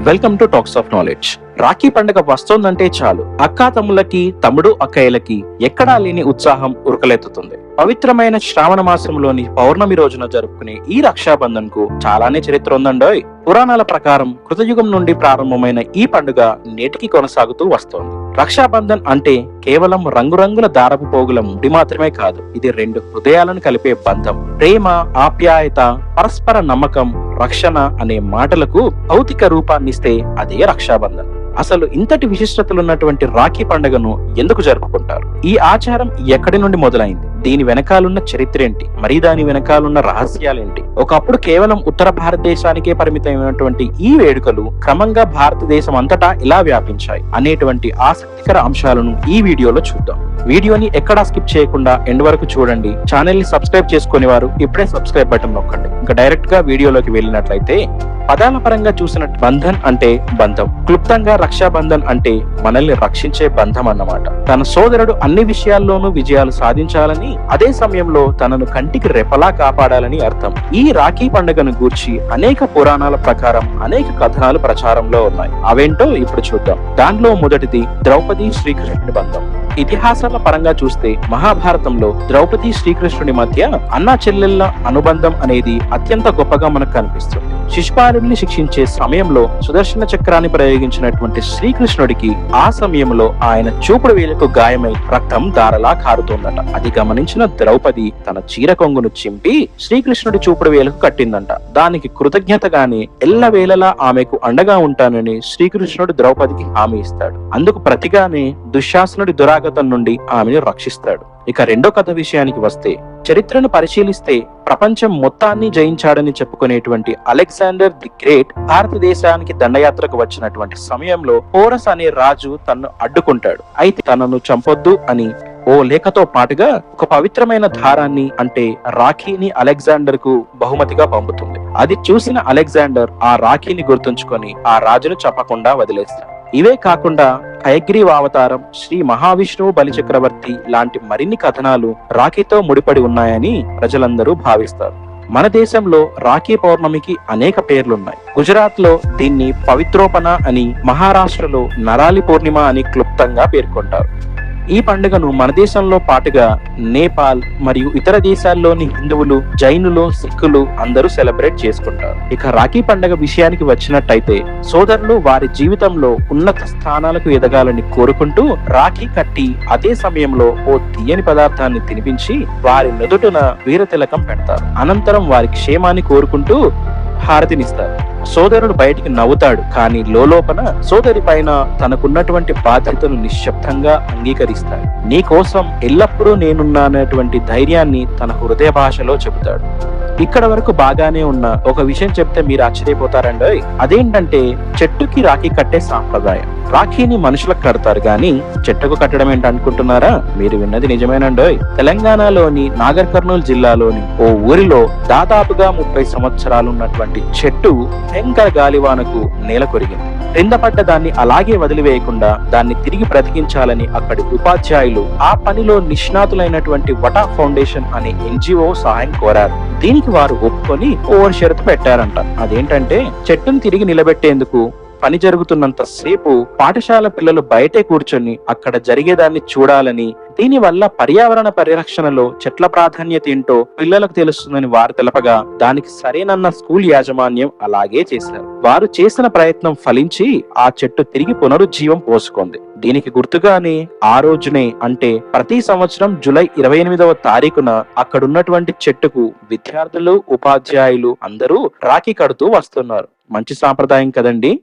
Welcome to talks of knowledge. Rakhi పండుగ వస్తోందంటే చాలు అక్కా తమ్ములకి, తమ్ముడు అక్కయ్యలకి ఎక్కడా లేని ఉత్సాహం ఉరకలెత్తుతుంది. పవిత్రమైన శ్రావణ మాసంలోని పౌర్ణమి రోజున జరుపుకునే ఈ రక్షాబంధన్ కు చాలానే చరిత్ర ఉందండోయ్. పురాణాల ప్రకారం కృతయుగం నుండి ప్రారంభమైన ఈ పండుగ నేటికి కొనసాగుతూ వస్తోంది. రక్షాబంధన్ అంటే కేవలం రంగురంగుల దారపు పోగుల ముడి మాత్రమే కాదు, ఇది రెండు హృదయాలను కలిపే బంధం. ప్రేమ, ఆప్యాయత, పరస్పర నమ్మకం, రక్షణ అనే మాటలకు భౌతిక రూపాన్నిస్తే అదే రక్షాబంధన్. అసలు ఇంతటి విశిష్టతలున్నటువంటి రాఖీ పండుగను ఎందుకు జరుపుకుంటారు? ఈ ఆచారం ఎక్కడి నుండి మొదలైంది? దీని వెనకాలన్న చరిత్ర ఏంటి? మరి దాని వెనకాలన్న రహస్యాలేంటి? ఒకప్పుడు కేవలం ఉత్తర భారతదేశానికే పరిమితమైనటువంటి ఈ వేడుకలు క్రమంగా భారతదేశం అంతటా ఇలా వ్యాపించాయి అనేటువంటి ఆసక్తికర అంశాలను ఈ వీడియోలో చూద్దాం. వీడియోని ఎక్కడా స్కిప్ చేయకుండా ఎండ్ వరకు చూడండి. ఛానల్ ని సబ్స్క్రైబ్ చేసుకునే వారు ఇప్పుడే సబ్స్క్రైబ్ బటన్ నొక్కండి. ఇంకా డైరెక్ట్ గా వీడియోలోకి వెళ్ళినట్లయితే, పదాల పరంగా చూసిన బంధన్ అంటే బంధం, క్లుప్తంగా రక్షాబంధన్ అంటే మనల్ని రక్షించే బంధం అన్నమాట. తన సోదరుడు అన్ని విషయాల్లోనూ విజయాలు సాధించాలని, అదే సమయంలో తనను కంటికి రెపలా కాపాడాలని అర్థం. ఈ రాఖీ పండుగను గూర్చి అనేక పురాణాల ప్రకారం అనేక కథనాలు ప్రచారంలో ఉన్నాయి. అవేంటో ఇప్పుడు చూద్దాం. దానిలో మొదటిది ద్రౌపది శ్రీకృష్ణుడి బంధం. ఇతిహాసాల పరంగా చూస్తే మహాభారతంలో ద్రౌపది శ్రీకృష్ణుడి మధ్య అన్నా చెల్లెళ్ల అనుబంధం అనేది అత్యంత గొప్పగా మనకు కనిపిస్తుంది. శిశుపాలుడిని శిక్షించే సమయంలో సుదర్శన చక్రాన్ని ప్రయోగించినటువంటి శ్రీకృష్ణుడికి ఆ సమయంలో ఆయన చూపుడు వేలకు గాయమై రక్తం ధారలా కారుతోందట. అది గమనించిన ద్రౌపది తన చీర కొంగును చింపి శ్రీకృష్ణుడి చూపుడు వేలకు కట్టిందంట. దానికి కృతజ్ఞతగానే ఎల్లవేళలా ఆమెకు అండగా ఉంటానని శ్రీకృష్ణుడు ద్రౌపదికి హామీ ఇస్తాడు. అందుకు ప్రతిగానే దుశ్శాసనుడి దురాగతం నుండి ఆమెను రక్షిస్తాడు. ఇక రెండో కథ విషయానికి వస్తే, చరిత్రను పరిశీలిస్తే ప్రపంచం మొత్తాన్ని జయించాడని చెప్పుకునేటువంటి అలెగ్జాండర్ ది గ్రేట్ భారతదేశానికి దండయాత్రకు వచ్చినటువంటి సమయంలో పోరస్ అనే రాజు తన్ను అడ్డుకుంటాడు. అయితే తనను చంపొద్దు అని ఓ లేఖతో పాటుగా ఒక పవిత్రమైన దారాన్ని అంటే రాఖీని అలెగ్జాండర్ కు బహుమతిగా పంపుతుంది. అది చూసిన అలెగ్జాండర్ ఆ రాఖీని గుర్తుంచుకొని ఆ రాజును చంపకుండా వదిలేస్తాడు. ఇవే కాకుండా హయగ్రీవ అవతారం, శ్రీ మహావిష్ణువు బలిచక్రవర్తి లాంటి మరిన్ని కథనాలు రాఖీతో ముడిపడి ఉన్నాయని ప్రజలందరూ భావిస్తారు. మన దేశంలో రాఖీ పౌర్ణమికి అనేక పేర్లున్నాయి. గుజరాత్ లో దీన్ని పవిత్రోపణ అని, మహారాష్ట్రలో నరాలి పూర్ణిమ అని క్లుప్తంగా పేర్కొంటారు. ఈ పండుగను మన దేశంలో పాటుగా నేపాల్ మరియు ఇతర దేశాల్లోని హిందువులు, జైనులు, సిక్కులు అందరూ సెలబ్రేట్ చేసుకుంటారు. ఇక రాఖీ పండుగ విషయానికి వచ్చినట్టయితే, సోదరులు వారి జీవితంలో ఉన్నత స్థానాలకు ఎదగాలని కోరుకుంటూ రాఖీ కట్టి అదే సమయంలో ఓ తీయని పదార్థాన్ని తినిపించి వారి నుదుటున వీరతిలకం పెడతారు. అనంతరం వారి క్షేమాన్ని కోరుకుంటూ హారతినిస్తారు. సోదరుడు బయటికి నవ్వుతాడు, కానీ లోలోపన సోదరి పైన తనకున్నటువంటి బాధ్యతను నిశ్శబ్దంగా అంగీకరిస్తాడు. నీ కోసం ఎల్లప్పుడూ నేనున్నానటువంటి ధైర్యాన్ని తన హృదయ భాషలో చెబుతాడు. ఇక్కడ వరకు బాగానే ఉన్న ఒక విషయం చెప్తే మీరు ఆశ్చర్యపోతారండి. అదేంటంటే, చెట్టుకి రాఖీ కట్టే సాంప్రదాయం. రాఖీని మనుషులకు కడతారు గాని చెట్టుకు కట్టడం ఏంటనుకుంటున్నారా? మీరు విన్నది నిజమేనండి. తెలంగాణలోని నాగర్ కర్నూలు జిల్లాలోని ఓ ఊరిలో దాదాపుగా 30 సంవత్సరాలు ఉన్నటువంటి చెట్టు భయంకర గాలివానకు నేల కొరిగింది. క్రింద పడ్డ దాన్ని అలాగే వదిలివేయకుండా దాన్ని తిరిగి బ్రతికించాలని అక్కడి ఉపాధ్యాయులు ఆ పనిలో నిష్ణాతులైనటువంటి వటా ఫౌండేషన్ అనే NGO సహాయం కోరారు. దీనికి వారు ఒప్పుకొని ఓ షరతు పెట్టారంట. అదేంటంటే, చెట్టును తిరిగి నిలబెట్టేందుకు పని జరుగుతున్నంత సేపు పాఠశాల పిల్లలు బయటే కూర్చొని అక్కడ జరిగేదాన్ని చూడాలని, దీని వల్ల పర్యావరణ పరిరక్షణలో చెట్ల ప్రాధాన్యత ఏంటో పిల్లలకు తెలుస్తుందని వారు తెలపగా దానికి సరేనన్న స్కూల్ యాజమాన్యం అలాగే చేశారు. వారు చేసిన ప్రయత్నం ఫలించి ఆ చెట్టు తిరిగి పునరుజ్జీవం పోసుకుంది. దీనికి గుర్తుగానే ఆ రోజునే, అంటే ప్రతి సంవత్సరం జూలై 28వ తారీఖున అక్కడున్నటువంటి చెట్టుకు విద్యార్థులు, ఉపాధ్యాయులు అందరూ రాఖీ కడుతూ వస్తున్నారు. మంచి సాంప్రదాయం కదండి.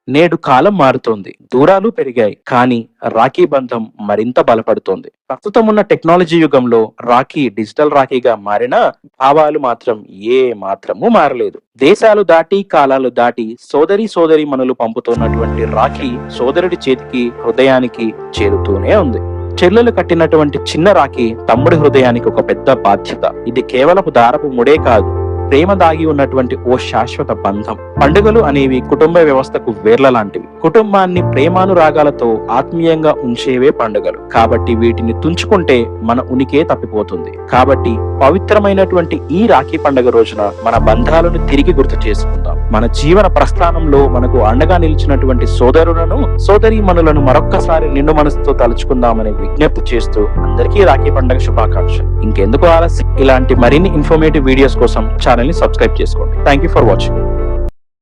నేడు కాలం మారుతోంది, దూరాలు పెరిగాయి, కానీ రాఖీ బంధం మరింత బలపడుతోంది. ప్రస్తుతం ఉన్న టెక్నాలజీ యుగంలో రాఖీ డిజిటల్ రాఖీగా మారినా భావాలు మాత్రం ఏ మాత్రము మారలేదు. దేశాలు దాటి, కాలాలు దాటి సోదరి మనులు పంపుతున్నటువంటి రాఖీ సోదరుడి చేతికి, హృదయానికి చేరుతూనే ఉంది. చెల్లెలు కట్టినటువంటి చిన్న రాఖీ తమ్ముడి హృదయానికి ఒక పెద్ద బాధ్యత. ఇది కేవలపు దారపు ముడే కాదు, ప్రేమ దాగి ఉన్నటువంటి ఓ శాశ్వత బంధం. పండుగలు అనేవి కుటుంబ వ్యవస్థకు వేర్ల లాంటివి. కుటుంబాన్ని ప్రేమానురాగాలతో ఆత్మీయంగా ఉంచేవే పండుగలు. కాబట్టి వీటిని తుంచుకుంటే మన ఉనికే తప్పిపోతుంది. కాబట్టి పవిత్రమైనటువంటి ఈ రాఖీ పండుగ రోజున మన బంధాలను తిరిగి గుర్తు చేసుకుందాం. మన జీవన ప్రస్థానంలో మనకు అండగా నిలిచినటువంటి సోదరులను, సోదరీమణులను మరొక్కసారి నిండు మనసుతో తలుచుకుందామని విజ్ఞప్తి చేస్తూ అందరికీ రాఖీ పండుగ శుభాకాంక్షలు. ఇంకెందుకు ఆలస్యం? ఇలాంటి మరిన్ని ఇన్ఫర్మేటివ్ వీడియోస్ కోసం ఛానల్ ని సబ్స్క్రైబ్ చేసుకోండి. Thank you for watching.